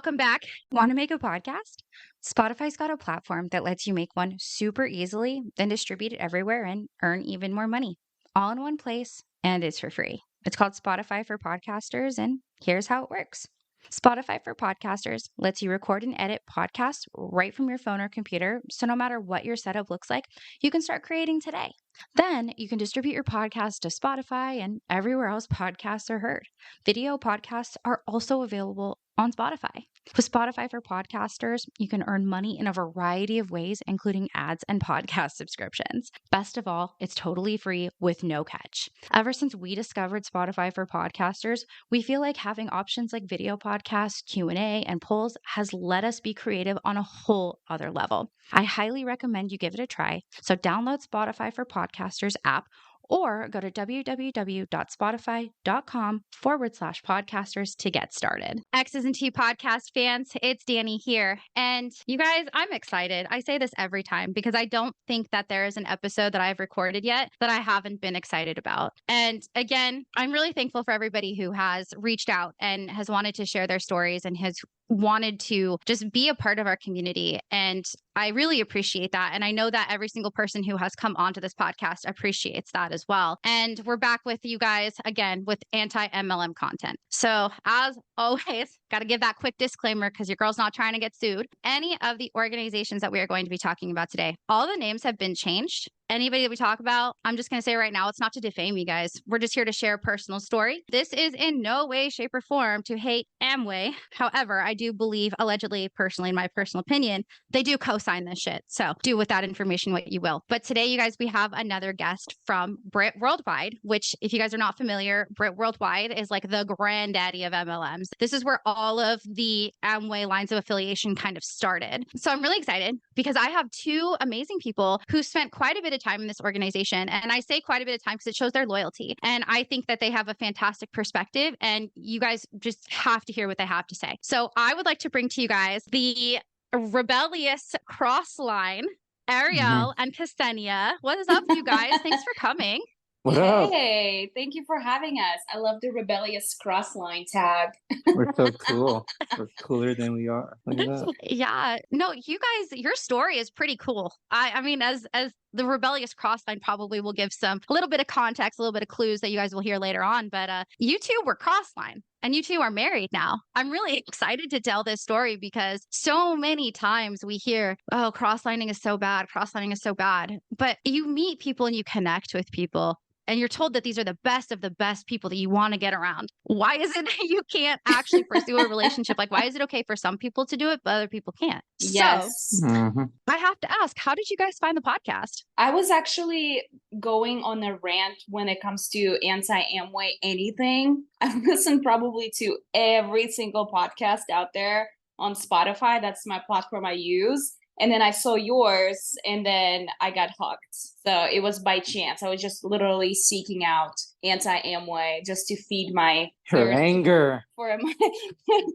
Welcome back. Want to make a podcast? Spotify's got a platform that lets you make one super easily, then distribute it everywhere and earn even more money. All in one place, and it's for free. It's called Spotify for Podcasters, and here's how it works. Spotify for Podcasters lets you record and edit podcasts right from your phone or computer, so no matter what your setup looks like, you can start creating today. Then you can distribute your podcast to Spotify and everywhere else podcasts are heard. Video podcasts are also available on Spotify. With Spotify for Podcasters, you can earn money in a variety of ways, including ads and podcast subscriptions. Best of all, it's totally free with no catch. Ever since we discovered Spotify for Podcasters, we feel like having options like video podcasts, Q&A, and polls has let us be creative on a whole other level. I highly recommend you give it a try. So download Spotify for Podcasters app or go to www.spotify.com/podcasters to get started. X's and T podcast fans, it's Danny here. And you guys, I'm excited. I say this every time because I don't think that there is an episode that I've recorded yet that I haven't been excited about. And again, I'm really thankful for everybody who has reached out and has wanted to share their stories and has wanted to just be a part of our community. And I really appreciate that. And I know that every single person who has come onto this podcast appreciates that as well. And we're back with you guys again with anti-MLM content. So as always, got to give that quick disclaimer because your girl's not trying to get sued. Any of the organizations that we are going to be talking about today, all the names have been changed. Anybody that we talk about, I'm just going to say right now, it's not to defame you guys. We're just here to share a personal story. This is in no way, shape, or form to hate Amway. However, I do believe, allegedly, personally, in my personal opinion, they do co-sign this shit. So do with that information what you will. But today, you guys, we have another guest from Britt World Wide, which if you guys are not familiar, Britt World Wide is like the granddaddy of MLMs. This is where all of the Amway lines of affiliation kind of started. So I'm really excited because I have two amazing people who spent quite a bit of time in this organization. And I say quite a bit of time because it shows their loyalty. And I think that they have a fantastic perspective and you guys just have to hear what they have to say. So I would like to bring to you guys the Rebellious Crossline, Ariel and Ksenija. What is up, you guys? Thanks for coming. What up? Hey, thank you for having us. I love the Rebellious Crossline tag. We're so cool. We're cooler than we are. Look at that. Yeah. No, you guys, your story is pretty cool. I mean, as the Rebellious Crossline probably will give a little bit of context, a little bit of clues that you guys will hear later on. But you two were Crossline and you two are married now. I'm really excited to tell this story because so many times we hear, oh, crosslining is so bad. Crosslining is so bad. But you meet people and you connect with people. And you're told that these are the best of the best people that you want to get around. Why is it that you can't actually pursue a relationship? Like, why is it okay for some people to do it, but other people can't? Yes. So, I have to ask, how did you guys find the podcast? I was actually going on a rant when it comes to anti-Amway anything. I listen probably to every single podcast out there on Spotify. That's my platform I use. And then I saw yours and then I got hooked. So it was by chance. I was just literally seeking out anti-Amway just to feed my her anger, for my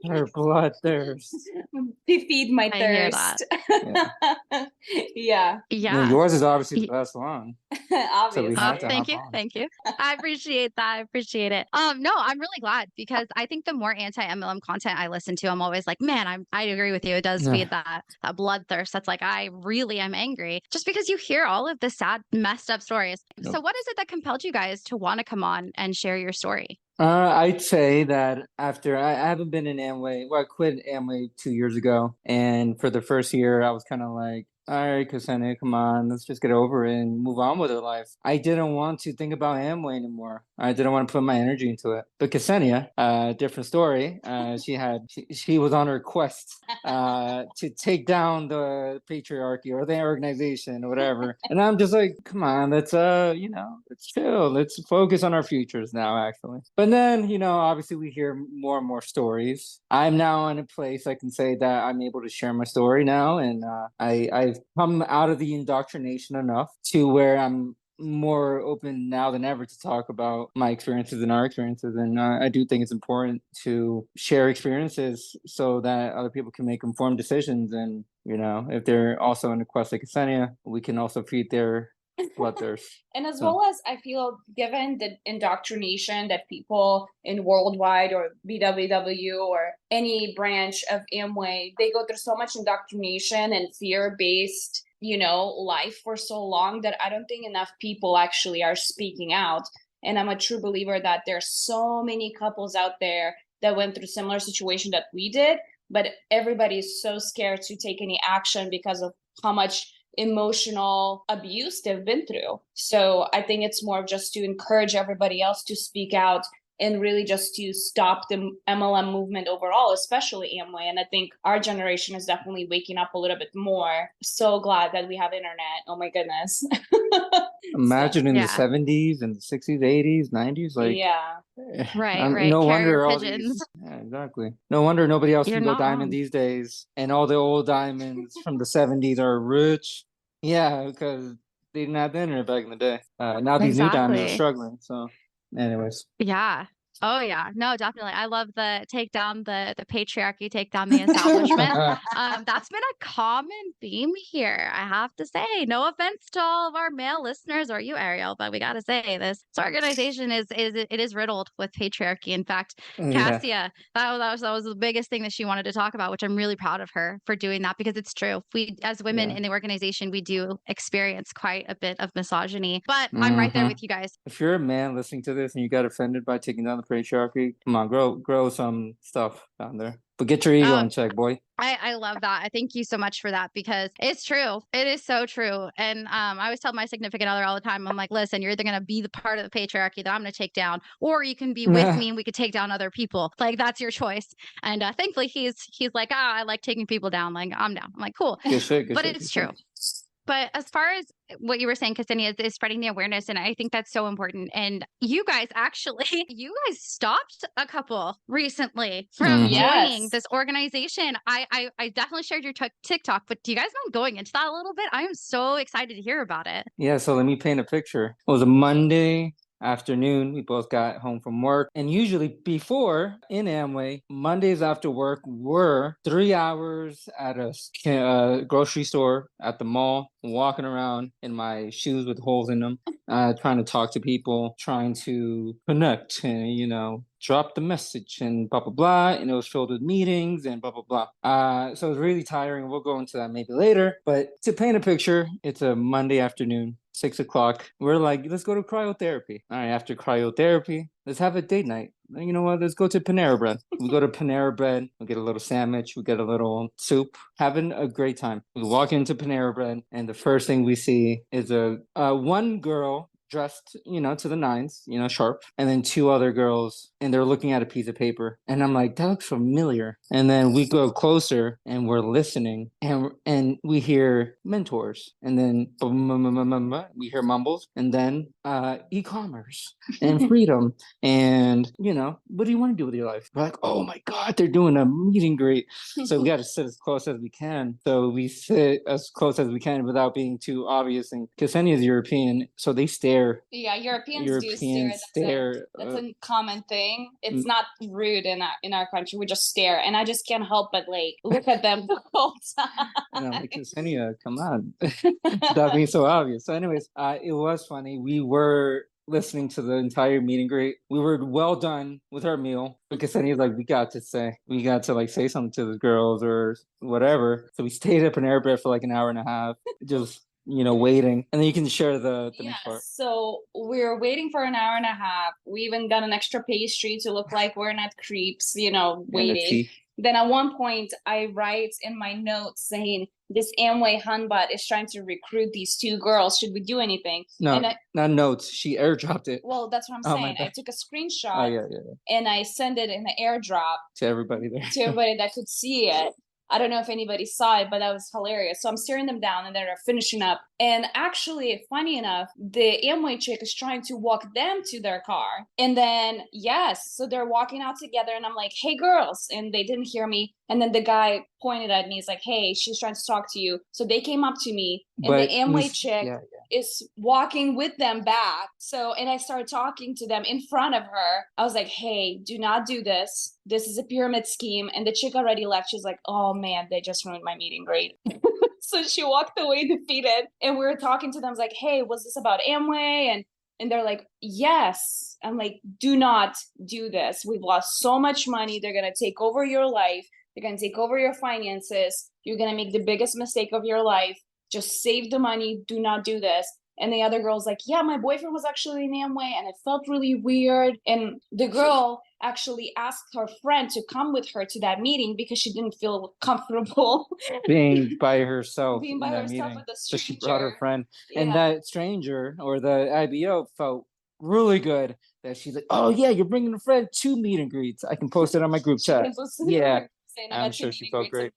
her bloodthirst, to feed my thirst. Yeah. Well, yours is obviously the best one. Obviously. Thank you. I appreciate that. I appreciate it. No, I'm really glad because I think the more anti-MLM content I listen to, I'm always like, man, I agree with you. It does feed that bloodthirst. That's like, I really am angry just because you hear all of the sad, messed up stories. So what is it that compelled you guys to want to come on and share your story? I'd say that after I haven't been in Amway. Well, I quit Amway 2 years ago. And for the first year, I was kind of like, all right, Ksenija, come on, let's just get over it and move on with our life. I didn't want to think about Amway anymore. I didn't want to put my energy into it. But Ksenija, different story. She was on her quest to take down the patriarchy or the organization or whatever. And I'm just like, come on, let's chill. Let's focus on our futures now, actually. But then, obviously we hear more and more stories. I'm now in a place I can say that I'm able to share my story now. And I've come out of the indoctrination enough to where I'm more open now than ever to talk about my experiences and our experiences. And I do think it's important to share experiences so that other people can make informed decisions. And, if they're also in a quest like Ksenija, we can also feed their what there's. And as So. well as I feel, given the indoctrination that people in Worldwide or BWW or any branch of Amway, they go through so much indoctrination and fear-based, life for so long that I don't think enough people actually are speaking out. And I'm a true believer that there's so many couples out there that went through similar situation that we did, but everybody is so scared to take any action because of how much emotional abuse they've been through. So I think it's more of just to encourage everybody else to speak out and really just to stop the MLM movement overall, especially Amway. And I think our generation is definitely waking up a little bit more. So glad that we have internet. Oh my goodness. Imagine in the 70s and the 60s, 80s, 90s, like right. No Carrier wonder all pigeons. these. Yeah, exactly. No wonder nobody else You're can go not diamond wrong. these days, and all the old diamonds from the 70s are rich. Yeah, because they didn't have the internet back in the day. Now these new diamonds are struggling. So, anyways. Yeah. Oh yeah. No, definitely. I love the take down the patriarchy, take down the establishment. That's been a common theme here, I have to say. No offense to all of our male listeners or you, Ariel, but we gotta say this organization is riddled with patriarchy. In fact, Cassia, that was the biggest thing that she wanted to talk about, which I'm really proud of her for doing that, because it's true. We as women in the organization, we do experience quite a bit of misogyny. But I'm right there with you guys. If you're a man listening to this and you got offended by taking down the patriarchy, come on, grow some stuff down there. But get your ego in check, boy. I love that. I thank you so much for that, because it's true. It is so true. And I always tell my significant other all the time, I'm like, listen, you're either going to be the part of the patriarchy that I'm going to take down, or you can be with me and we could take down other people. Like, that's your choice. And thankfully he's like, I like taking people down. Like, I'm down. I'm like, cool. Good shit, but it's true. But as far as what you were saying, Ksenija, is spreading the awareness. And I think that's so important. And you guys stopped a couple recently from joining this organization. I definitely shared your TikTok, but do you guys mind going into that a little bit? I am so excited to hear about it. Yeah, so let me paint a picture. It was a Monday afternoon. We both got home from work. And usually before in Amway, Mondays after work were 3 hours at a grocery store at the mall, walking around in my shoes with holes in them, trying to talk to people, trying to connect and, drop the message and blah, blah, blah. And it was filled with meetings and blah, blah, blah. So it was really tiring. We'll go into that maybe later. But to paint a picture, it's a Monday afternoon. 6 o'clock. We're like, let's go to cryotherapy. All right, after cryotherapy, let's have a date night. You know what? Let's go to Panera Bread. We go to Panera Bread. We get a little sandwich. We get a little soup. Having a great time. We walk into Panera Bread, and the first thing we see is a one girl dressed, to the nines, sharp, and then 2 other girls, and they're looking at a piece of paper, and I'm like, that looks familiar. And then we go closer, and we're listening, and we hear mentors, and then we hear mumbles, and then e-commerce and freedom, and what do you want to do with your life? We're like, oh my god, they're doing a meet and greet, so we got to sit as close as we can. So we sit as close as we can without being too obvious. And Ksenija is European, so they stare. Yeah, Europeans do stare. That's a common thing. It's not rude in our country. We just stare, and I just can't help but look at them the whole time. And I'm like, Ksenija, come on, that being so obvious. So, anyways, it was funny. We were listening to the entire meet and greet. We were well done with our meal, because Ksenija like, we got to say something to the girls or whatever. So we stayed at Panera Bread for an hour and a half, just waiting. And then you can share the next part. So we were waiting for an hour and a half. We even got an extra pastry to look like we're not creeps, waiting. Then at one point I write in my notes saying, this Amway Hanbot is trying to recruit these 2 girls. Should we do anything? No, not notes. She airdropped it. Well, that's what I'm saying. I took a screenshot. Oh, yeah. And I sent it in the airdrop. To everybody there. To everybody that could see it. I don't know if anybody saw it, but that was hilarious. So I'm staring them down, and they're finishing up. And actually, funny enough, the Amway chick is trying to walk them to their car. And then, so they're walking out together, and I'm like, hey, girls. And they didn't hear me. And then the guy pointed at me. He's like, hey, she's trying to talk to you. So they came up to me, and the Amway chick is walking with them back. And I started talking to them in front of her. I was like, hey, do not do this. This is a pyramid scheme. And the chick already left. She's like, oh man, they just ruined my meet and greet. So she walked away defeated. And we were talking to them, like, hey, was this about Amway? And they're like, yes. I'm like, do not do this. We've lost so much money. They're going to take over your life. They're going to take over your finances. You're going to make the biggest mistake of your life. Just save the money. Do not do this. And the other girl's like, yeah, my boyfriend was actually in Amway and it felt really weird. And the girl actually asked her friend to come with her to that meeting because she didn't feel comfortable being by herself being in by that herself meeting. with a So stranger. she brought her friend, Yeah. and that stranger or the IBO felt really good that she's like, oh yeah, you're bringing a friend to meet and greets. I can post it on my group chat. Yeah, I'm sure she felt great.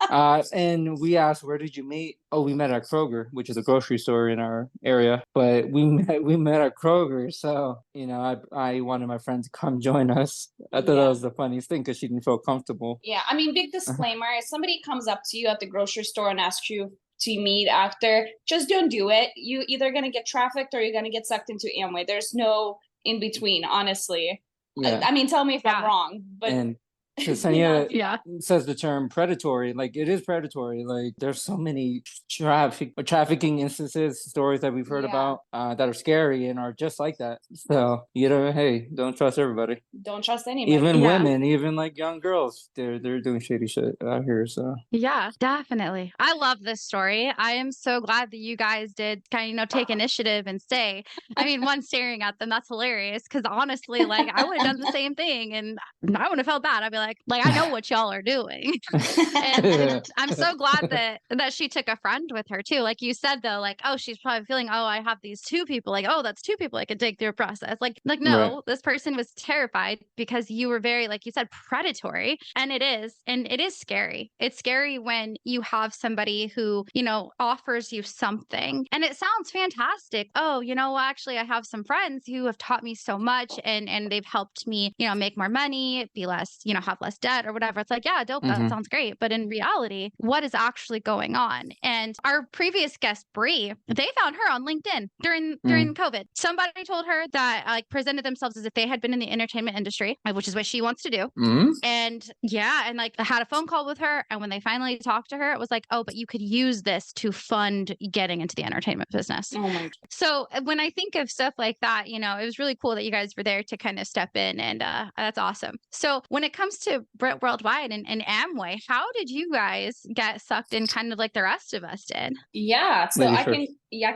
And we asked, where did you meet? Oh, we met at Kroger, which is a grocery store in our area. But we met at Kroger. So, you know, I wanted my friend to come join us. I thought that was the funniest thing because she didn't feel comfortable. Yeah. I mean, big disclaimer, if somebody comes up to you at the grocery store and asks you to meet after, just don't do it. You either going to get trafficked or you're going to get sucked into Amway. There's no in between, honestly. Yeah. I mean, tell me if I'm wrong, but and Ksenija says the term predatory. Like, it is predatory. Like, there's so many trafficking instances, stories that we've heard about that are scary and are just like that. So, you know, hey, don't trust everybody. Don't trust anybody. Even women, even like young girls, they're doing shady shit out here. So yeah, definitely. I love this story. I am so glad that you guys did kind of, you know, take initiative and stay. I mean, one, staring at them, that's hilarious. Because honestly, like, I would have done the same thing, and I would have felt bad. I'd be like I know what y'all are doing. and I'm so glad that she took a friend with her too. Like you said though, like, oh, she's probably feeling, oh, I have these two people. Like, oh, that's two people I could take through a process. Like no, this person was terrified because you were very, like you said, predatory. And it is scary. It's scary when you have somebody who, you know, offers you something and it sounds fantastic. Oh, you know, actually I have some friends who have taught me so much and they've helped me, you know, make more money, be less, you know, have less debt or whatever. It's like, yeah, dope. That sounds great. But in reality, what is actually going on? And our previous guest, Bree, they found her on LinkedIn during COVID. Somebody told her that like presented themselves as if they had been in the entertainment industry, which is what she wants to do. And and like I had a phone call with her. And when they finally talked to her, it was like, oh, but you could use this to fund getting into the entertainment business. Oh my God. So when I think of stuff like that, you know, it was really cool that you guys were there to kind of step in, and that's awesome. So when it comes to Britt World Wide and Amway, how did you guys get sucked in kind of like the rest of us did? Yeah, so I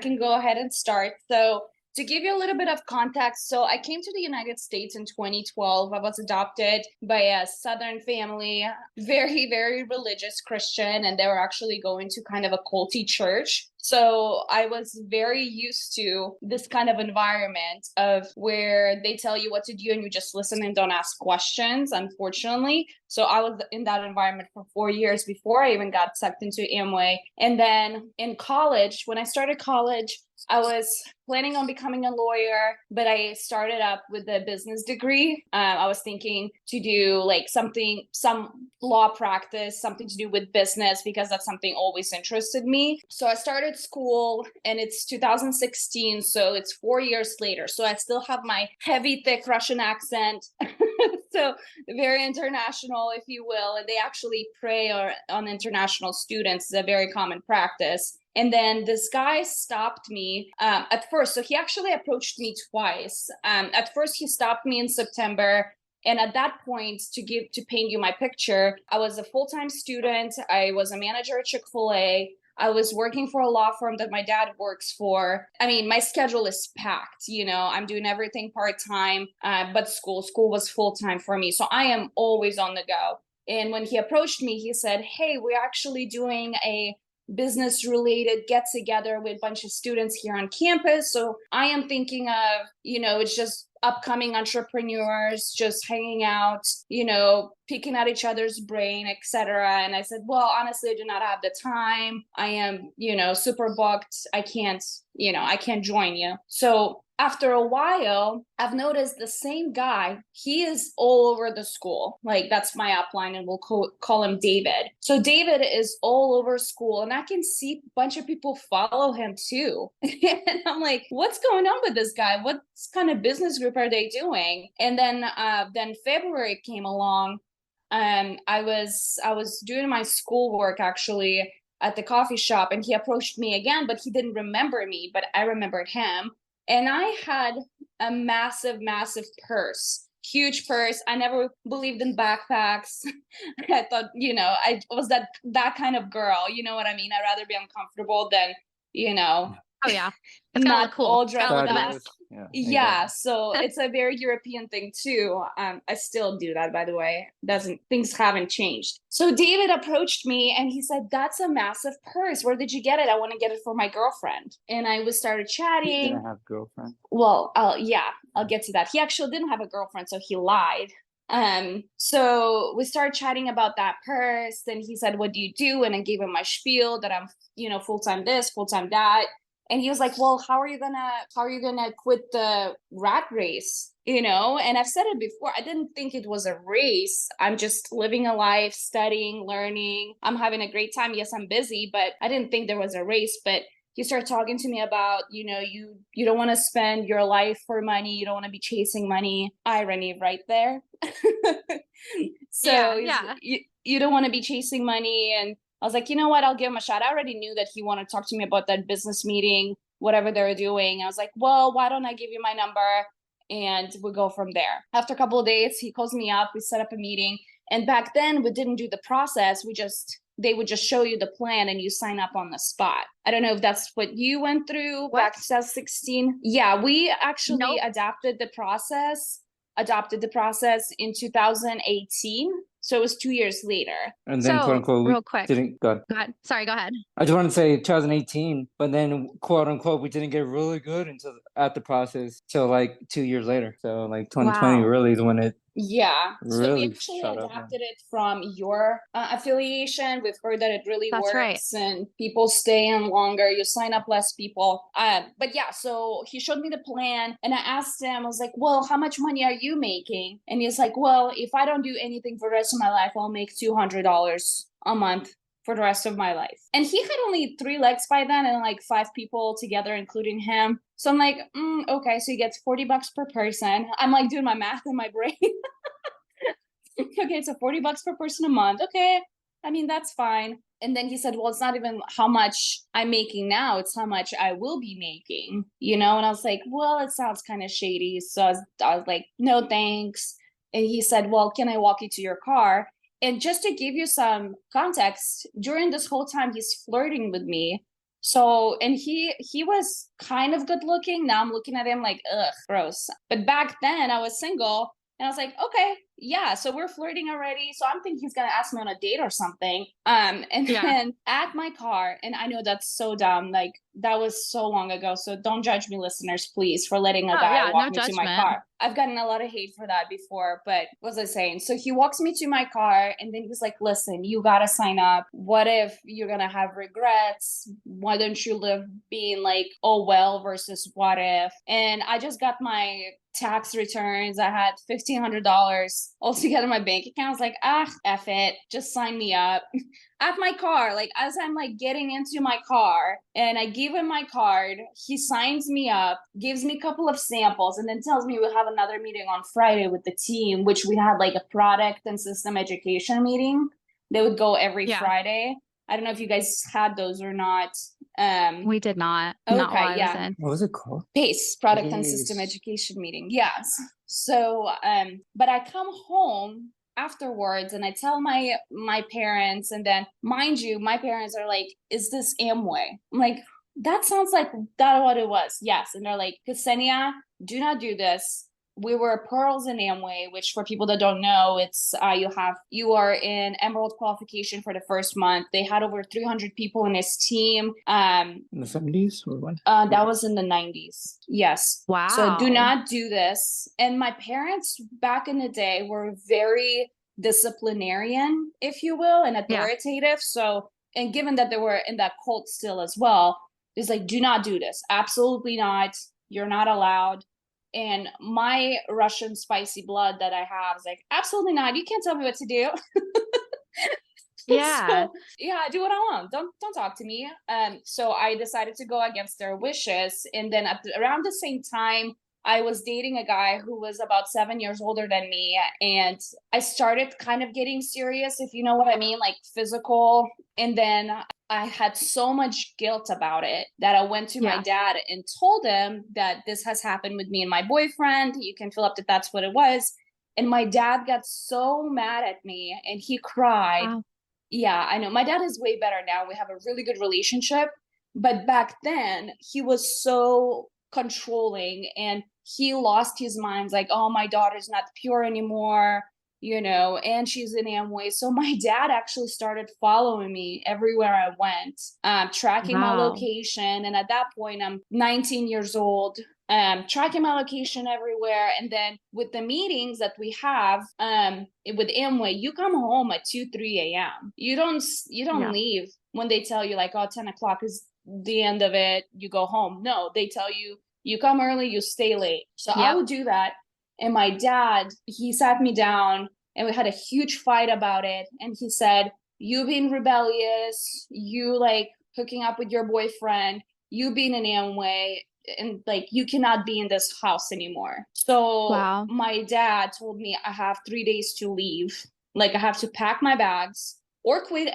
can go ahead and start. So to give you a little bit of context, so I came to the United States in 2012. I was adopted by a Southern family, very, very religious Christian, and they were actually going to kind of a culty church. So I was very used to this kind of environment of where they tell you what to do and you just listen and don't ask questions, unfortunately. So I was in that environment for 4 years before I even got sucked into Amway. And then in college, when I started college, I was planning on becoming a lawyer, but I started up with a business degree. I was thinking to do like some law practice, something to do with business, because that's something always interested me. So I started school and it's 2016. So it's 4 years later. So I still have my heavy, thick Russian accent. So very international, if you will. And they actually prey on international students. It's a very common practice. And then this guy stopped me at first. So he actually approached me twice. At first, he stopped me in September. And at that point, to paint you my picture, I was a full-time student. I was a manager at Chick-fil-A. I was working for a law firm that my dad works for. I mean, my schedule is packed, you know, I'm doing everything part-time, but school was full-time for me. So I am always on the go. And when he approached me, he said, hey, we're actually doing a business related get together with a bunch of students here on campus. So I am thinking of, you know, it's just upcoming entrepreneurs just hanging out, you know, picking at each other's brain, etc. And I said, well, honestly, I do not have the time. I am, you know, super booked. I can't join you. So after a while, I've noticed the same guy, he is all over the school. Like, that's my upline, and we'll call him David. So David is all over school, and I can see a bunch of people follow him too. And I'm like, what's going on with this guy? What kind of business group are they doing? And then February came along. I was doing my schoolwork actually at the coffee shop, and he approached me again, but he didn't remember me, but I remembered him. And I had a massive, massive purse, huge purse. I never believed in backpacks. I thought, I was that kind of girl. You know what I mean? I'd rather be uncomfortable than, Oh yeah. It's gotta not look cool. all It's gotta dressed look up. best. Yeah, exactly. so it's a very European thing too. I still do that, by the way. Things haven't changed. So David approached me and he said, "That's a massive purse. Where did you get it? I want to get it for my girlfriend." And we started He chatting. didn't have a girlfriend. Well, I'll get to that. He actually didn't have a girlfriend, so he lied. So we started chatting about that purse. Then he said, "What do you do?" And I gave him my spiel that I'm, full-time this, full-time that. And he was like, "Well, how are you gonna quit the rat race?" And I've said it before. I didn't think it was a race. I'm just living a life, studying, learning. I'm having a great time. Yes, I'm busy, but I didn't think there was a race. But he started talking to me about, you don't want to spend your life for money. You don't want to be chasing money. Irony right there. So yeah. you don't want to be chasing money. And I was like, you know what? I'll give him a shot. I already knew that he wanted to talk to me about that business meeting, whatever they were doing. I was like, well, why don't I give you my number and we'll go from there. After a couple of days, he calls me up. We set up a meeting. And back then we didn't do the process. They would just show you the plan and you sign up on the spot. I don't know if that's what you went through back in 2016. Yeah, we actually adopted the process in 2018. So it was 2 years later. And then, quote unquote, real quick. Go ahead. Sorry, go ahead. I just want to say 2018, but then, quote unquote, we didn't get really good until at the process till like 2 years later. So like 2020 really is when it so we really actually shot up. adapted it from your affiliation. We've heard that it really That's works, right. and people stay in longer. You sign up less people. But yeah, so he showed me the plan, and I asked him, I was like, "Well, how much money are you making?" And he's like, "Well, if I don't do anything for the rest of my life, I'll make $200 a month for the rest of my life." And he had only 3 legs by then, and like 5 people together, including him. So I'm like, okay, so he gets $40 per person. I'm like doing my math in my brain. Okay, so $40 per person a month. Okay, I mean, that's fine. And then he said, "Well, it's not even how much I'm making now, it's how much I will be making, And I was like, well, it sounds kind of shady. So I was like, no, thanks. And he said, "Well, can I walk you to your car?" And just to give you some context, during this whole time, he's flirting with me. So, and he was kind of good looking. Now I'm looking at him like, ugh, gross. But back then I was single. And I was like, okay, yeah, so we're flirting already. So I'm thinking he's gonna ask me on a date or something. And then at my car, and I know that's so dumb, like that was so long ago. So don't judge me, listeners, please, for letting a guy walk me to my car. I've gotten a lot of hate for that before, but what was I saying? So he walks me to my car and then he's like, "Listen, you gotta sign up. What if you're gonna have regrets? Why don't you live being like, oh well, versus what if?" And I just got my tax returns. I had $1,500 altogether in my bank account. I was like, F it, just sign me up. At my car, like as I'm like getting into my car, and I give him my card, he signs me up, gives me a couple of samples, and then tells me we'll have another meeting on Friday with the team, which we had like a product and system education meeting. They would go every Friday. I don't know if you guys had those or not. We did not. Okay, not while I was in. What was it called? PACE, Product and System Education Meeting. Yes. So, but I come home afterwards and I tell my parents, and then mind you, my parents are like, "Is this Amway?" I'm like, "That sounds like that what it was." Yes. And they're like, "Ksenija, do not do this. We were pearls in Amway," which for people that don't know, it's you are in Emerald qualification for the first month. They had over 300 people in his team. In the 70s or what? That was in the 90s. Yes. Wow. So do not do this. And my parents back in the day were very disciplinarian, if you will, and authoritative. So, and given that they were in that cult still as well, it's like, do not do this. Absolutely not. You're not allowed. And my Russian spicy blood that I have is like, absolutely not. You can't tell me what to do. Yeah. So, yeah, I do what I want. Don't talk to me. So I decided to go against their wishes. And then around the same time, I was dating a guy who was about 7 years older than me. And I started kind of getting serious, if you know what I mean, like physical. And then I had so much guilt about it that I went to my dad and told him that this has happened with me and my boyfriend. You can fill up that that's what it was. And my dad got so mad at me and he cried. Wow. Yeah, I know. My dad is way better now. We have a really good relationship. But back then, he was so controlling and he lost his mind. Like, oh, my daughter's not pure anymore, and she's in Amway. So my dad actually started following me everywhere I went, tracking my location. And at that point, I'm 19 years old. Tracking my location everywhere. And then with the meetings that we have with Amway, you come home at 2-3 a.m. You don't leave when they tell you like, oh, 10 o'clock is the end of it, you go home. No, they tell you, you come early, you stay late. So I would do that. And my dad, he sat me down and we had a huge fight about it. And he said, you being rebellious, you like hooking up with your boyfriend, you being an Amway, and like you cannot be in this house anymore. So my dad told me I have 3 days to leave. Like I have to pack my bags or quit,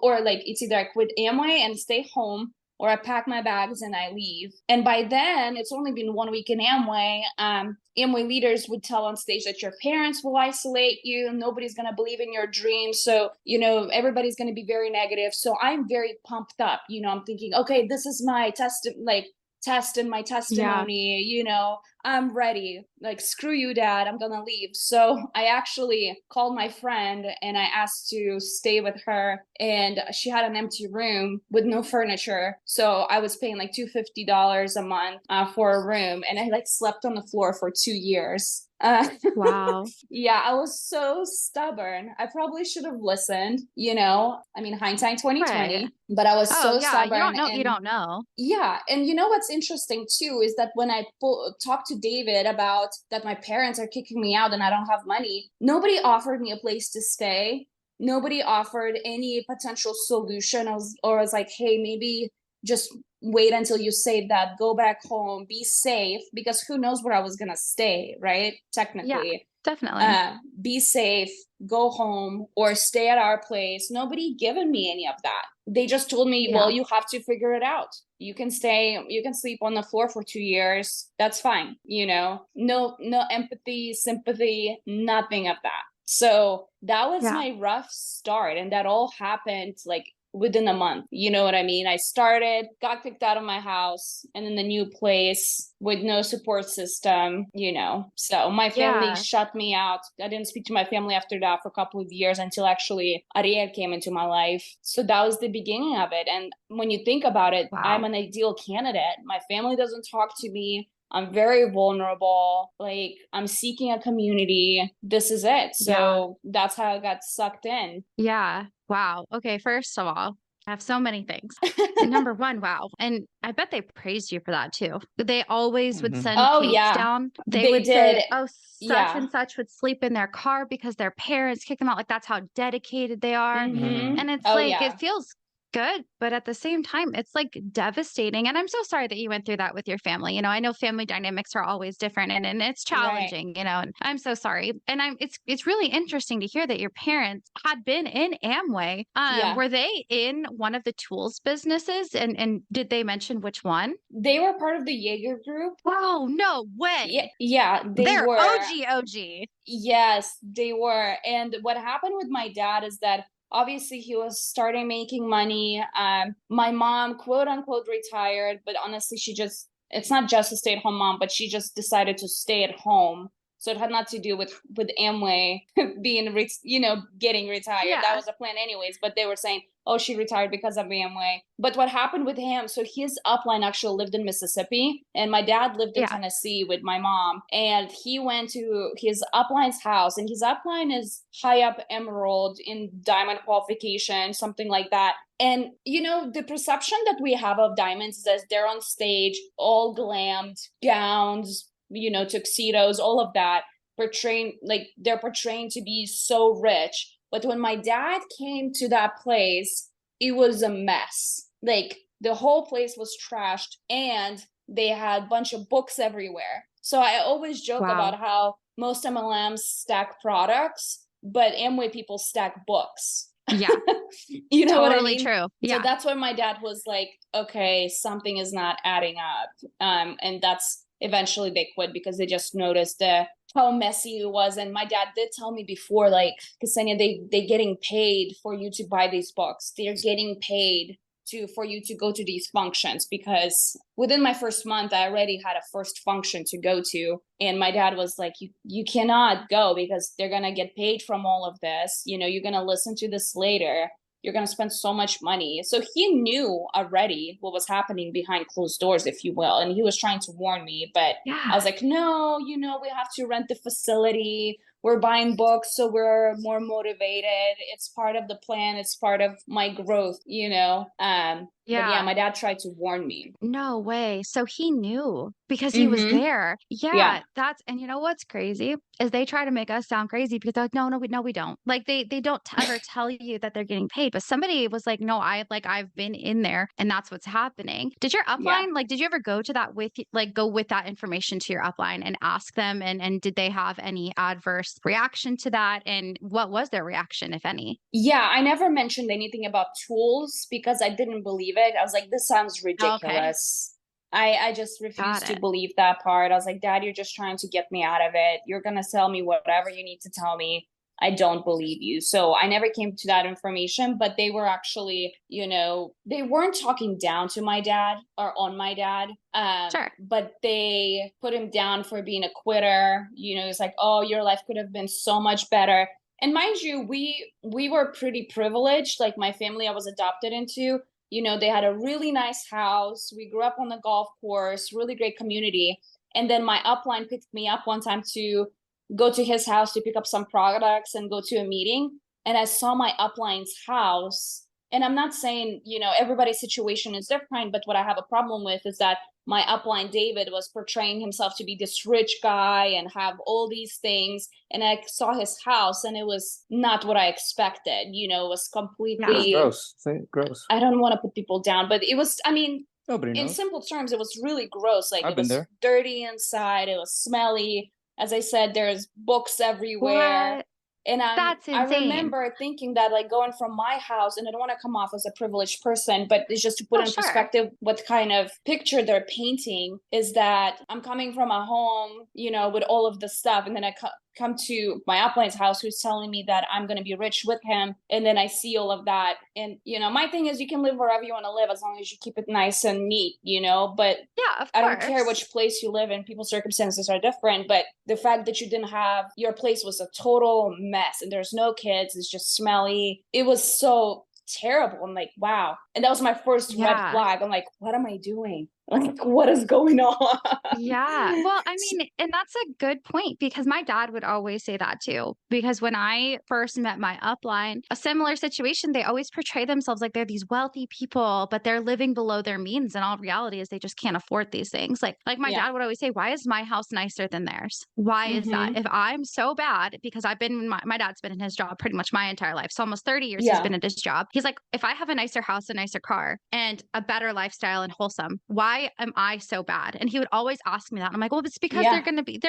or like it's either I quit Amway and stay home, or I pack my bags and I leave. And by then, it's only been 1 week in Amway. Amway leaders would tell on stage that your parents will isolate you. Nobody's going to believe in your dreams. So, everybody's going to be very negative. So I'm very pumped up. I'm thinking, okay, this is my test and my testimony, I'm ready. Like, screw you, Dad, I'm gonna leave. So I actually called my friend and I asked to stay with her, and she had an empty room with no furniture. So I was paying like $250 a month for a room, and I like slept on the floor for 2 years. Wow. Yeah, I was so stubborn. I probably should have listened, I mean, hindsight 2020, Right. but I was so stubborn. You don't know. Yeah. And what's interesting too is that when I talked to David about that my parents are kicking me out and I don't have money, nobody offered me a place to stay. Nobody offered any potential solution. Or was like, hey, maybe just wait until you save that, go back home, be safe, because who knows where I was going to stay, right? Technically. Yeah, definitely. Be safe, go home, or stay at our place. Nobody given me any of that. They just told me, well, you have to figure it out. You can sleep on the floor for 2 years. That's fine. No empathy, sympathy, nothing of that. So that was my rough start. And that all happened like within a month. You know what I mean? I got kicked out of my house and in the new place with no support system, So my family shut me out. I didn't speak to my family after that for a couple of years until actually Ariel came into my life. So that was the beginning of it. And when you think about it, I'm an ideal candidate. My family doesn't talk to me. I'm very vulnerable. Like, I'm seeking a community. This is it. So that's how I got sucked in. Yeah. Wow. Okay. First of all, I have so many things. Number one, wow. And I bet they praised you for that too. They always would send cakes down. They would say, oh, such and such would sleep in their car because their parents kicked them out. Like, that's how dedicated they are. And it's it feels good, but at the same time, it's like devastating. And I'm so sorry that you went through that with your family. I know family dynamics are always different and it's challenging, and I'm so sorry. And it's really interesting to hear that your parents had been in Amway. Were they in one of the tools businesses? And did they mention which one? They were part of the Jaeger group. Oh, no way. Yeah, they're were. OG. Yes, they were. And what happened with my dad is that obviously he was starting making money. My mom, quote unquote, retired, but honestly, it's not just a stay-at-home mom, but she just decided to stay at home. So it had not to do with Amway being, getting retired. Yeah. That was the plan anyways. But they were saying, oh, she retired because of Amway. But what happened with him, so his upline actually lived in Mississippi. And my dad lived in Tennessee with my mom. And he went to his upline's house. And his upline is high up emerald in diamond qualification, something like that. And, the perception that we have of diamonds is that they're on stage, all glammed, gowns, tuxedos, all of that, they're portraying to be so rich. But when my dad came to that place, it was a mess. Like, the whole place was trashed and they had a bunch of books everywhere. So I always joke Wow. about how most MLMs stack products, but Amway people stack books. Yeah. You know what I Totally mean? true. So Yeah. that's when my dad was like, okay, something is not adding up. And that's eventually they quit because they just noticed how messy it was. And my dad did tell me before, like, Ksenia, they getting paid for you to buy these books. They're getting paid for you to go to these functions, because within my first month I already had a first function to go to, and my dad was like, you cannot go because they're gonna get paid from all of this, you're gonna listen to this later, you're gonna spend so much money. So he knew already what was happening behind closed doors, if you will, and he was trying to warn me, but I Yeah. was like, no, we have to rent the facility, we're buying books so we're more motivated, it's part of the plan, it's part of my growth. But yeah, Yeah. my dad tried to warn me. No way. So he knew because he was Mm-hmm. there. Yeah. Yeah, and you know what's crazy is they try to make us sound crazy because they're like, no, we don't. Like they don't ever tell you that they're getting paid. But somebody was like, no, I've been in there and that's what's happening. Did your Yeah. upline, like, did you ever go to that go with that information to your upline and ask them, and did they have any adverse reaction to that? And what was their reaction, if any? Yeah, I never mentioned anything about tools because I didn't believe it. I was like, this sounds Okay. ridiculous. I just Got refused to it. believe that part. I was like, Dad, you're just trying to get me out of it. You're going to tell me whatever you need to tell me. I don't believe you. So I never came to that information, but they were actually, they weren't talking down to my dad or on my dad. Sure. But they put him down for being a quitter. It's like, oh, your life could have been so much better. And mind you, we were pretty privileged. Like my family I was adopted into, they had a really nice house. We grew up on the golf course, really great community. And then my upline picked me up one time to go to his house to pick up some products and go to a meeting. And I saw my upline's house. And I'm not saying, everybody's situation is different, but what I have a problem with is that my upline David was portraying himself to be this rich guy and have all these things, and I saw his house and it was not what I expected. It was It's completely gross. Gross. I don't want to put people down, but it was, I mean, Nobody in knows. simple terms, it was really gross. Like I've it been was there. dirty inside, it was smelly. As I said, there's books everywhere. What? And That's I insane. remember thinking that, like, going from my house, and I don't want to come off as a privileged person, but it's just to put Oh, in sure. perspective what kind of picture they're painting, is that I'm coming from a home, with all of the stuff, and then I come to my upline's house who's telling me that I'm going to be rich with him, and then I see all of that. And my thing is, you can live wherever you want to live as long as you keep it nice and neat, but Yeah, of I don't care course. which place you live in. People's circumstances are different, but the fact that you didn't have, your place was a total mess and there's no kids, it's just smelly. It was so terrible. I'm like, wow. And that was my first red Yeah. flag. I'm like, what am I doing? Like, what is going on? Yeah. Well, I mean, and that's a good point because my dad would always say that too. Because when I first met my upline, a similar situation, they always portray themselves like they're these wealthy people, but they're living below their means. And all reality is they just can't afford these things. Like my Yeah. dad would always say, why is my house nicer than theirs? Why is that? Mm-hmm. If I'm so bad, because I've been, my dad's been in his job pretty much my entire life. So almost 30 years he's Yeah. been in his job. He's like, if I have a nicer house, a nicer car, and a better lifestyle and wholesome, why am I so bad? And he would always ask me that. And I'm like, well, it's because Yeah. they're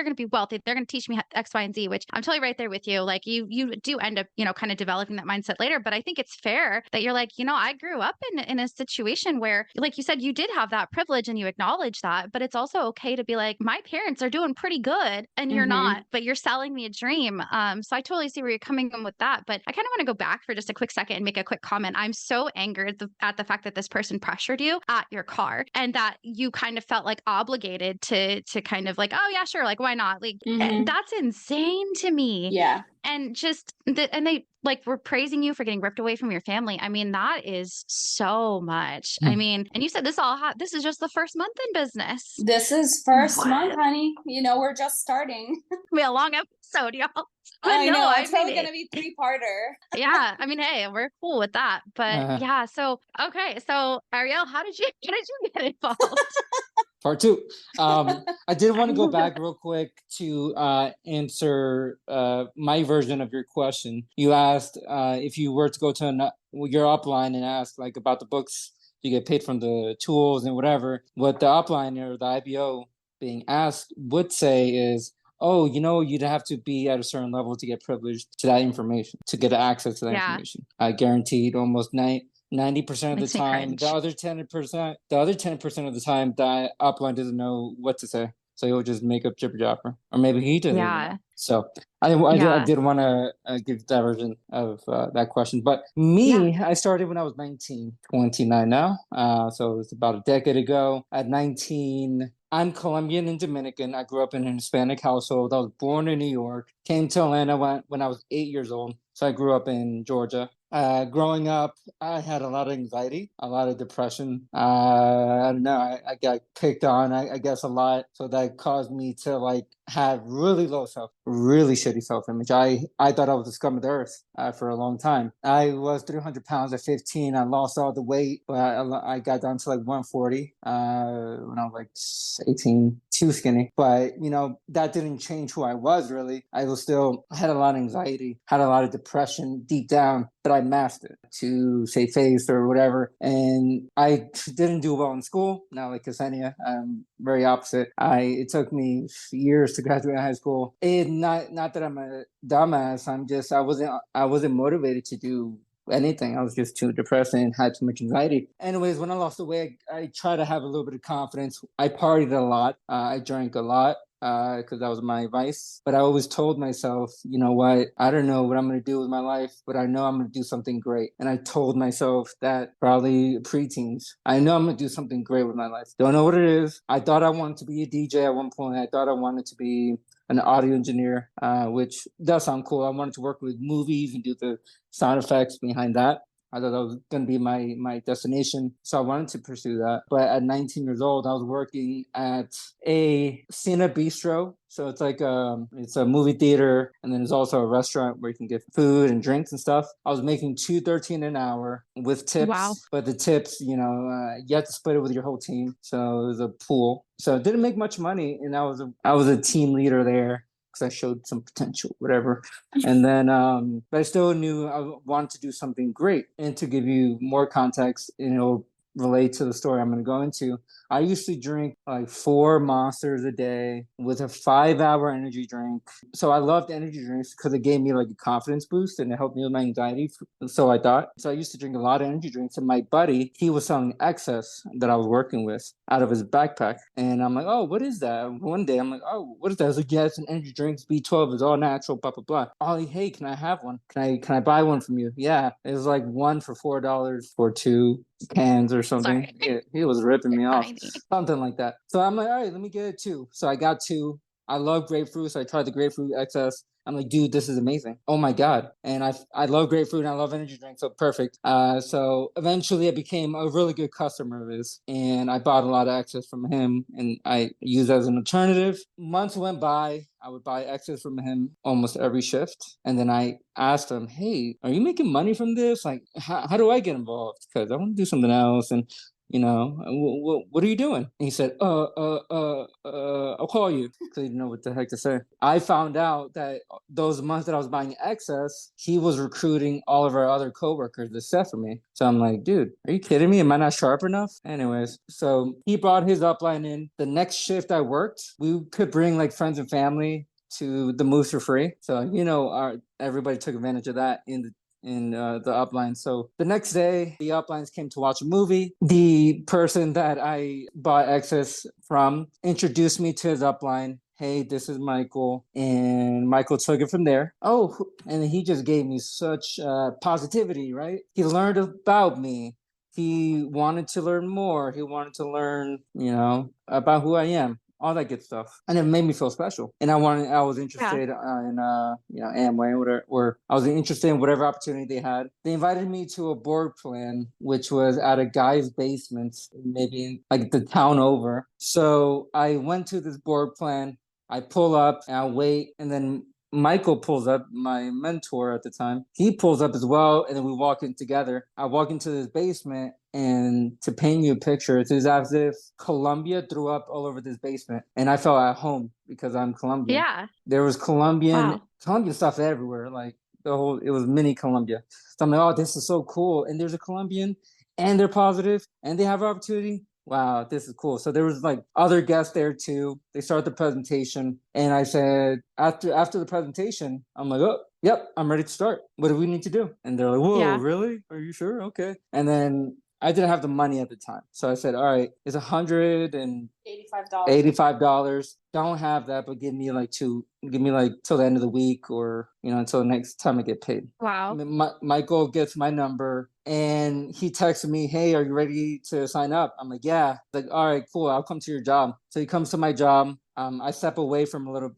gonna be wealthy. They're gonna teach me X, Y, and Z, which I'm totally right there with you. Like you do end up, kind of developing that mindset later. But I think it's fair that you're like, I grew up in a situation where, like you said, you did have that privilege and you acknowledge that. But it's also okay to be like, my parents are doing pretty good and you're Mm-hmm. not, but you're selling me a dream. So I totally see where you're coming from with that. But I kind of want to go back for just a quick second and make a quick comment. I'm so angered at the fact that this person pressured you at your car and that you kind of felt like obligated to kind of like, oh yeah, sure, like why not? Like Mm-hmm. that's insane to me. Yeah. And just and they like were praising you for getting ripped away from your family. I mean, that is so much. I mean, and you said this is just the first month in business. This is first month, What? honey. We're just starting. Be a long episode, y'all. But I no, know. I It's mean probably gonna be 3-parter. yeah. I mean, hey, we're cool with that. But Uh, yeah, so okay. So Ariel, how did you get involved? Part two. I did want to go back real quick to answer my version of your question. You asked if you were to go to your upline and ask like about the books, you get paid from the tools and whatever. What the upline or the IBO being asked would say is, oh, you'd have to be at a certain level to get privileged to that information, to get access to that information. I guaranteed almost 90% of the time. The other 10% of the time, that upline doesn't know what to say. So he'll just make up jibber jabber, or maybe he doesn't even know. So I did want to give diversion of that question. But me, I started when I was 19, 29 now. So it's about a decade ago. At 19, I'm Colombian and Dominican. I grew up in an Hispanic household. I was born in New York, came to Atlanta when I was 8 years old. So I grew up in Georgia. Growing up, I had a lot of anxiety, a lot of depression. I don't know. I got picked on, I guess, a lot. So that caused me to have really really shitty self-image. I thought I was the scum of the earth for a long time. I was 300 pounds at 15. I lost all the weight, but I got down to 140 when I was 18. Too skinny. But, that didn't change who I was, really. I had a lot of anxiety, had a lot of depression deep down, but I masked it to save face or whatever. And I didn't do well in school. Not like Ksenija. I'm very opposite. It took me years to graduate high school. Not that I'm a dumbass. I wasn't motivated to do anything. I was just too depressed and had too much anxiety. Anyways, when I lost the weight, I tried to have a little bit of confidence. I partied a lot. I drank a lot because that was my vice. But I always told myself, you know what? I don't know what I'm going to do with my life, but I know I'm going to do something great. And I told myself that probably preteens. I know I'm going to do something great with my life. Don't know what it is. I thought I wanted to be a DJ at one point. I thought I wanted to be an audio engineer, which does sound cool. I wanted to work with movies and do the sound effects behind that. I thought that was going to be my destination. So I wanted to pursue that. But at 19 years old, I was working at a Cine Bistro. So it's it's a movie theater, and then there's also a restaurant where you can get food and drinks and stuff. I was making $2.13 an hour with tips. Wow. But the tips, you have to split it with your whole team. So it was a pool. So it didn't make much money, and I was a team leader there, because I showed some potential, whatever. And then, but I still knew I wanted to do something great. And to give you more context, relate to the story I'm going to go into, I used to drink 4 Monsters a day with a 5-hour energy drink. So I loved energy drinks because it gave me a confidence boost and it helped me with my anxiety. So I thought. So I used to drink a lot of energy drinks. And my buddy, he was selling excess that I was working with out of his backpack. And I'm like, oh, what is that? One day I'm like, oh, what is that? I was like, yeah, it's an energy drink. It's B12. It's all natural, blah, blah, blah. Ollie, hey, can I have one? Can I buy one from you? Yeah. It was one for $4 for 2 cans or something. He was ripping me off. Something like that. So I'm like, all right, let me get it 2. So I got 2. I love grapefruit, so I tried the grapefruit excess. I'm like, dude, this is amazing. Oh my God. And I love grapefruit and I love energy drinks, so perfect. So eventually I became a really good customer of his, and I bought a lot of excess from him and I used it as an alternative. Months went by. I would buy excess from him almost every shift. And then I asked him, hey, are you making money from this? How do I get involved? Because I want to do something else. And what are you doing? And he said, I'll call you. So he didn't know what the heck to say. I found out that those months that I was buying excess, he was recruiting all of our other coworkers to set for me. So I'm like, dude, are you kidding me? Am I not sharp enough? Anyways, so he brought his upline in. The next shift I worked, we could bring friends and family to the moves for free. So, everybody took advantage of that in the upline. So the next day, the uplines came to watch a movie. The person that I bought excess from introduced me to his upline. Hey, this is Michael. And Michael took it from there. Oh, and he just gave me such positivity, right? He learned about me. He wanted to learn more. He wanted to learn, about who I am. All that good stuff, and it made me feel special. And I was interested in Amway, or I was interested in whatever opportunity they had. They invited me to a board plan, which was at a guy's basement, maybe the town over. So I went to this board plan. I pull up, and I wait, and then Michael pulls up, my mentor at the time. He pulls up as well, and then we walk in together. I walk into this basement, and to paint you a picture, it's as if Colombia threw up all over this basement. And I felt at home because I'm Colombian. Yeah. There was Colombian stuff everywhere. It was mini Colombia. So I'm like, oh, this is so cool. And there's a Colombian, and they're positive, and they have opportunity. wow, this is cool. So there was like other guests there too. They started the presentation, and I said after the presentation, I'm like, oh, yep, I'm ready to start. What do we need to do? And they're like, whoa, Yeah. really? Are you sure? Okay. And then I didn't have the money at the time, so I said, all right, it's $185. Don't have that, but give me like till the end of the week, or until the next time I get paid. Wow. Michael gets my number and he texted me, hey, are you ready to sign up? I'm like, yeah. Like, all right, cool, I'll come to your job. So he comes to my job. I step away from a little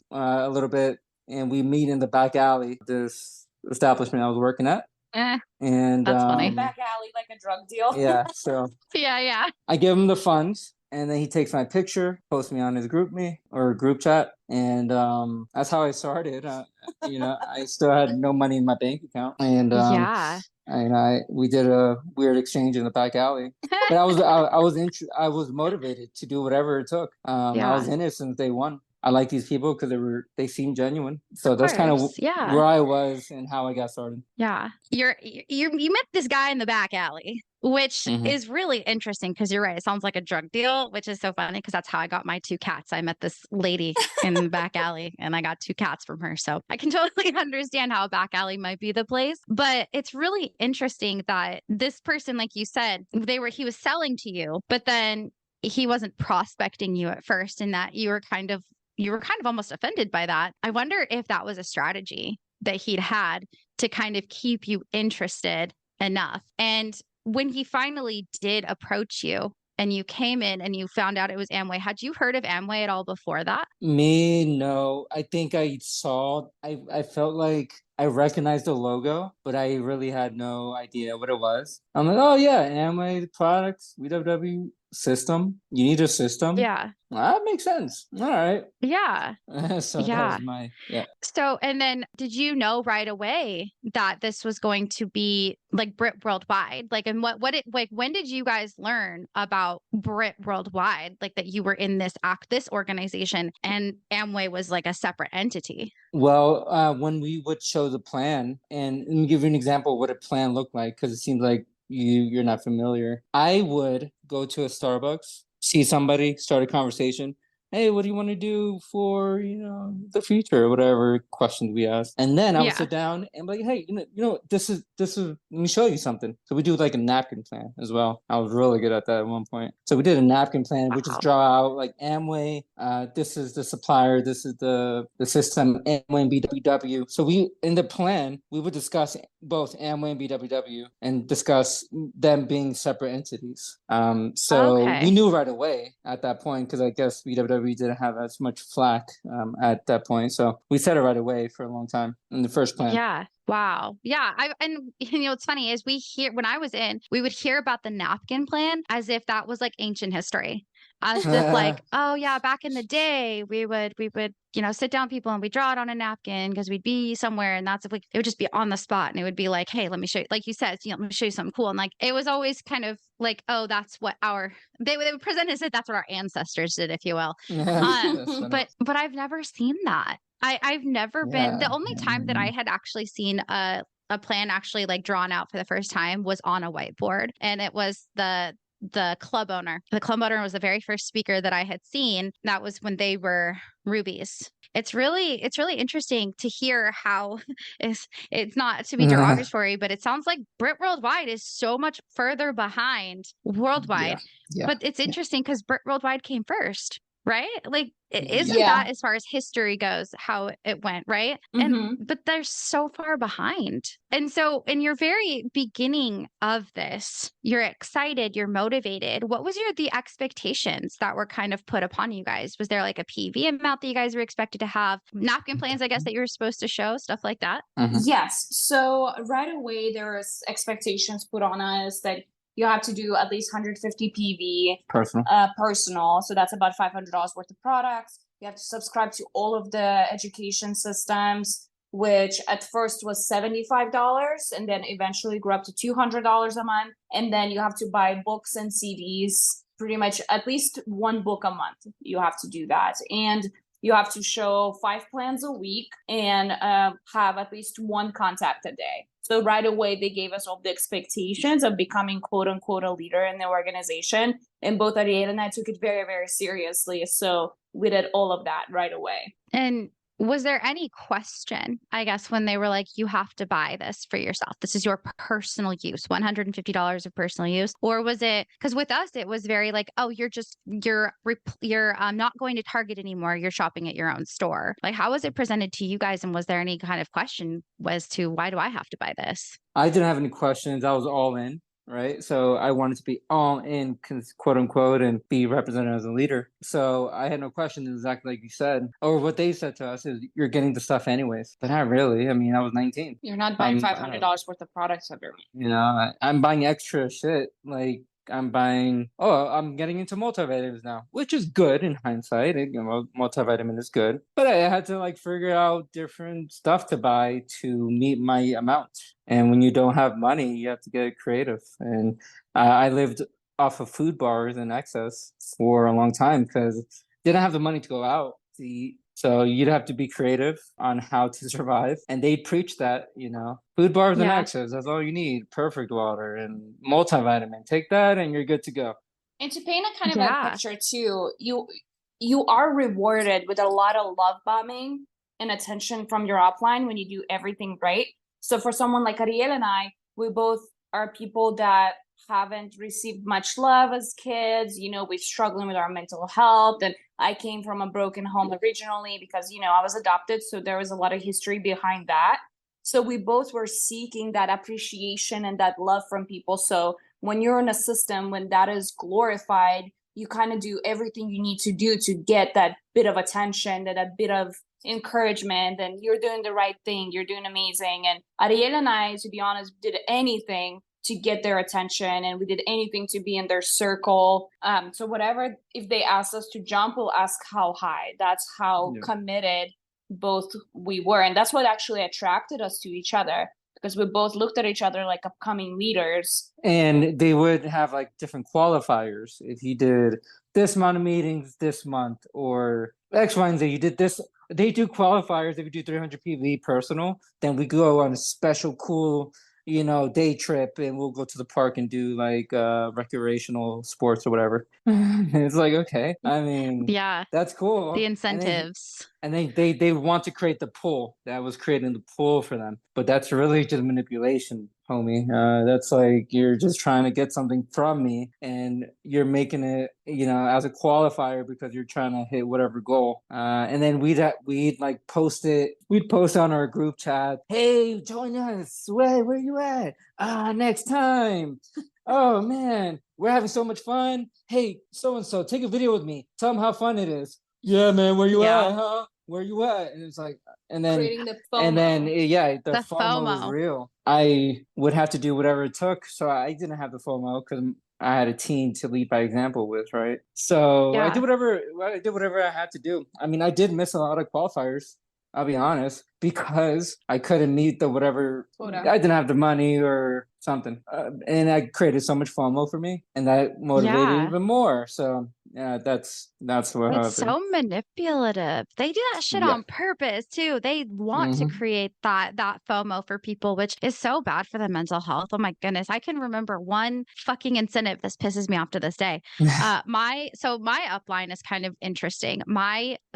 bit, and we meet in the back alley, this establishment I was working at. And That's funny. Back alley, like a drug deal. Yeah, so Yeah. I give him the funds, and then he takes my picture, posts me on his group chat, and that's how I started. I still had no money in my bank account, and Yeah. we did a weird exchange in the back alley. But I was motivated to do whatever it took. I was in it since day one. I like these people because they seemed genuine. So that's kind of where I was and how I got started. Yeah. You met this guy in the back alley, which is really interesting because you're right. It sounds like a drug deal, which is so funny because that's how I got my 2 cats. I met this lady in the back alley and I got 2 cats from her. So I can totally understand how a back alley might be the place. But it's really interesting that this person, like you said, he was selling to you, but then he wasn't prospecting you at first, and that you were kind of almost offended by that. I wonder if that was a strategy that he'd had to kind of keep you interested enough. And when he finally did approach you and you came in and you found out it was Amway, had you heard of Amway at all before that? Me, no. I think I felt like I recognized the logo, but I really had no idea what it was. I'm like, oh yeah, Amway products, BWW system. You need a system? Yeah. Well, that makes sense. All right. Yeah. So that was So, and then did you know right away that this was going to be like Britt Worldwide? Like, and when did you guys learn about Britt Worldwide? Like that you were in this organization and Amway was like a separate entity? Well, when we would show the plan, and let me give you an example of what a plan looked like, because it seems like you're not familiar. I would go to a Starbucks, see somebody, start a conversation. Hey, what do you want to do for the future, or whatever questions we ask, and then I would sit down and be like, hey, this is let me show you something. So we do like a napkin plan as well. I was really good at that at one point. So we did a napkin plan. We just draw out like Amway. This is the supplier. This is the system. Amway and BWW. So in the plan we would discuss both Amway and BWW and discuss them being separate entities. So we knew right away at that point, because I guess BWW didn't have as much flack at that point. So we said it right away for a long time in the first plan. Yeah. Wow. Yeah. And what's funny is when I was in, we would hear about the napkin plan as if that was like ancient history. As if like, oh yeah, back in the day, we would, sit down people and we draw it on a napkin because we'd be somewhere, and that's if it would just be on the spot, and it would be like, hey, let me show you, like you said, let me show you something cool. And like, it was always kind of like, oh, that's what they would present as if that's what our ancestors did, if you will. But I've never seen that. I've never been, the only time that I had actually seen a plan actually like drawn out for the first time was on a whiteboard, and it was the club owner. The club owner was the very first speaker that I had seen. That was when they were rubies. It's really interesting to hear how it's not to be derogatory, but it sounds like Britt Worldwide is so much further behind Worldwide. Yeah. But it's interesting because Britt Worldwide came first, right? Like, isn't that, as far as history goes, how it went, right? But they're so far behind. And so in your very beginning of this, you're excited, you're motivated. What was the expectations that were kind of put upon you guys? Was there like a PV amount that you guys were expected to have? Napkin plans, I guess, that you were supposed to show, stuff like that? Yes. So right away, there was expectations put on us that you have to do at least 150 PV personal. So that's about $500 worth of products. You have to subscribe to all of the education systems, which at first was $75 and then eventually grew up to $200 a month. And then you have to buy books and CDs, pretty much at least one book a month. You have to do that. And You have to show 5 plans a week and have at least 1 contact a day. So right away, they gave us all the expectations of becoming quote unquote a leader in the organization. And both Ariel and I took it very, very seriously. So we did all of that right away. And was there any question, I guess, when they were like, you have to buy this for yourself? This is your personal use, $150 of personal use? Or was it, because with us, it was very like, oh, you're not going to Target anymore. You're shopping at your own store. Like, how was it presented to you guys? And was there any kind of question as to why do I have to buy this? I didn't have any questions. I was all in. Right. So I wanted to be all in, quote unquote, and be represented as a leader. So I had no questions, exactly like you said, or what they said to us is you're getting the stuff anyways. But not really. I mean, I was 19. You're not buying $500 worth of products every month. You know, I'm buying extra shit. Like I'm getting into multivitamins now, which is good in hindsight. Multivitamin is good. But I had to like figure out different stuff to buy to meet my amount. And when you don't have money, you have to get creative. And I lived off of food bars and excess for a long time because didn't have the money to go out to eat. So you'd have to be creative on how to survive. And they preach that, food bars and excess, that's all you need. Perfect water and multivitamin. Take that and you're good to go. And to paint a kind of a picture too, you are rewarded with a lot of love bombing and attention from your upline when you do everything right. So for someone like Ariel and I, we both are people that haven't received much love as kids. We're struggling with our mental health. And I came from a broken home originally because, I was adopted. So there was a lot of history behind that. So we both were seeking that appreciation and that love from people. So when you're in a system, when that is glorified, you kind of do everything you need to do to get that bit of attention, that bit of encouragement, and you're doing the right thing, you're doing amazing. And Ariel and I, to be honest, did anything to get their attention, and we did anything to be in their circle. So whatever, if they asked us to jump, we'll ask how high. That's how committed both we were. And that's what actually attracted us to each other, because we both looked at each other like upcoming leaders. And they would have like different qualifiers. If you did this amount of meetings this month or X, Y, and Z, you did this. They do qualifiers. If you do 300 PV personal, then we go on a special cool, day trip and we'll go to the park and do like recreational sports or whatever. It's like, okay. I mean, that's cool. The incentives. And they want to create the pull. That was creating the pull for them. But that's really just manipulation, homie. That's like you're just trying to get something from me and you're making it, as a qualifier because you're trying to hit whatever goal. And then we'd like post it. We'd post on our group chat, hey, join us. Where you at? Next time. Oh man, we're having so much fun. Hey, so-and-so, take a video with me. Tell them how fun it is. Yeah, man, where you at, huh? Where you at? And it's like, and then creating the FOMO. And then the FOMO was real. I would have to do whatever it took. So I didn't have the FOMO because I had a team to lead by example with, right? So I did whatever I had to do. I mean, I did miss a lot of qualifiers, I'll be honest, because I couldn't meet the whatever quota. I didn't have the money or something. And I created so much FOMO for me, and that motivated even more. So that's what happened. It's so manipulative. They do that shit on purpose too. They want to create that FOMO for people, which is so bad for their mental health. Oh my goodness. I can remember one fucking incentive. This pisses me off to this day. My upline is kind of interesting.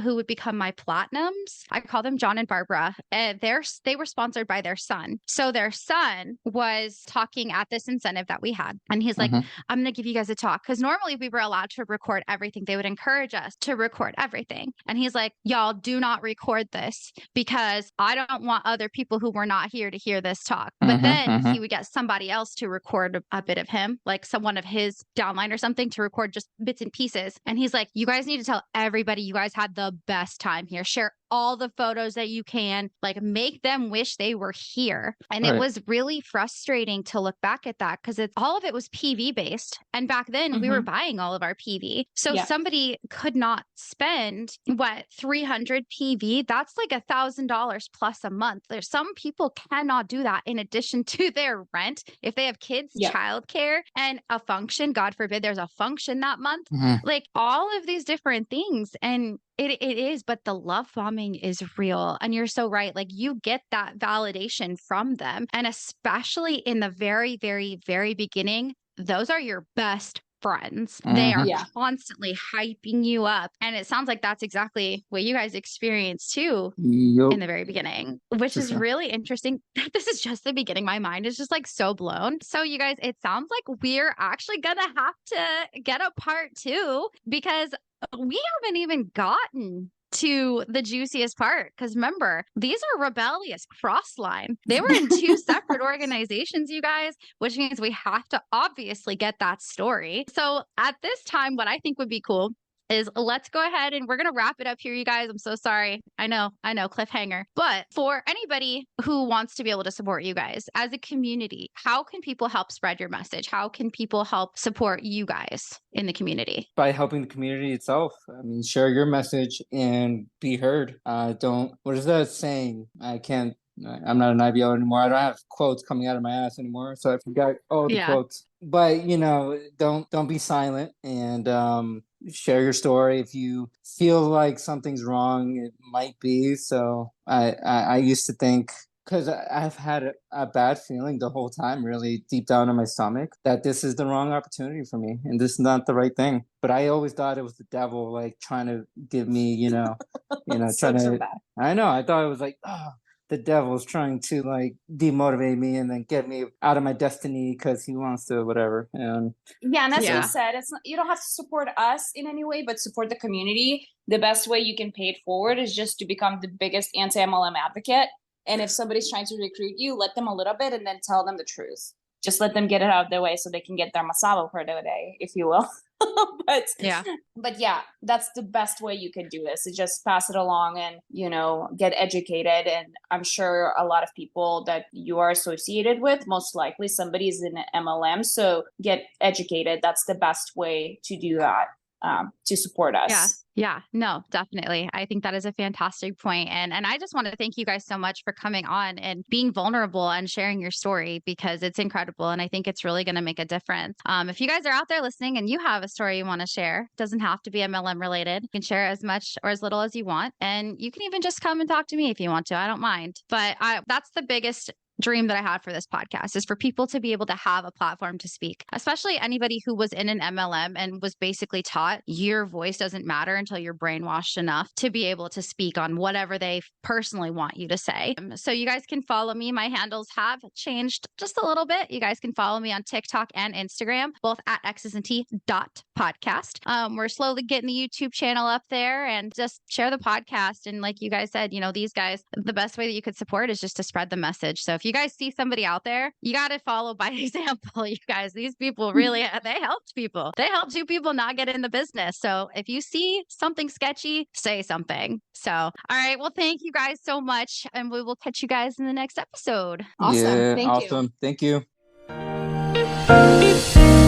Who would become my platinums, I call them John and Barbara. They were sponsored by their son. So their son was talking at this incentive that we had. And he's like, I'm going to give you guys a talk. Because normally we were allowed to record everything. They would encourage us to record everything. And he's like, y'all do not record this because I don't want other people who were not here to hear this talk. But then he would get somebody else to record a bit of him, like someone of his downline or something, to record just bits and pieces. And he's like, you guys need to tell everybody you guys had the best time here. Share all the photos that you can, like make them wish they were here. And it was really frustrating to look back at that because all of it was PV based. And back then we were buying all of our PV. So somebody could not spend 300 PV. That's like $1,000 plus a month. There's some people cannot do that in addition to their rent. If they have kids, childcare, and a function, God forbid there's a function that month, like all of these different things. And It is, but the love bombing is real. And you're so right. Like you get that validation from them. And especially in the very, very, very beginning, those are your best friends. They are Yeah. constantly hyping you up. And it sounds like that's exactly what you guys experienced too Yup. in the very beginning, which For is sure. really interesting. This is just the beginning. My mind is just like so blown. So, you guys, it sounds like we're actually gonna have to get a part two because we haven't even gotten to the juiciest part. Because remember, these are Rebellious, Crossline. They were in two separate organizations, you guys, which means we have to obviously get that story. So, at this time, what I think would be cool is let's go ahead and we're going to wrap it up here, you guys. I'm so sorry. I know, cliffhanger. But for anybody who wants to be able to support you guys as a community, how can people help spread your message? How can people help support you guys in the community? By helping the community itself. I mean, share your message and be heard. Don't, what is that saying? I'm not an IBL anymore. I don't have quotes coming out of my ass anymore. So I forgot all the quotes. But don't be silent and share your story. If you feel like something's wrong, it might be. So I used to think, because I've had a bad feeling the whole time, really deep down in my stomach, that this is the wrong opportunity for me and this is not the right thing. But I always thought it was the devil, like trying to give me, trying to. I know. I thought it was like, oh, the devil's trying to like demotivate me and then get me out of my destiny because he wants to, whatever. And that's what I said. It's not, you don't have to support us in any way, but support the community. The best way you can pay it forward is just to become the biggest anti-MLM advocate. And if somebody's trying to recruit you, let them a little bit and then tell them the truth. Just let them get it out of their way so they can get their masabo for the day, if you will. but yeah, that's the best way you can do this. Is just pass it along and, get educated. And I'm sure a lot of people that you are associated with, most likely somebody's in MLM. So get educated. That's the best way to do that. To support us. Yeah, no, definitely. I think that is a fantastic point. And I just want to thank you guys so much for coming on and being vulnerable and sharing your story because it's incredible. And I think it's really going to make a difference. If you guys are out there listening and you have a story you want to share, it doesn't have to be MLM related. You can share as much or as little as you want. And you can even just come and talk to me if you want to. I don't mind. But that's the biggest dream that I had for this podcast is for people to be able to have a platform to speak, especially anybody who was in an MLM and was basically taught your voice doesn't matter until you're brainwashed enough to be able to speak on whatever they personally want you to say. So you guys can follow me. My handles have changed just a little bit. You guys can follow me on TikTok and Instagram, both at xsnt.podcast. We're slowly getting the YouTube channel up there and just share the podcast. And like you guys said, these guys, the best way that you could support is just to spread the message. So if you guys see somebody out there, you got to follow by example. You guys, these people really, they helped people. They helped two people not get in the business. So if you see something sketchy, say something. So, all right. Well, thank you guys so much. And we will catch you guys in the next episode. Awesome. Yeah, Thank you. Thank you.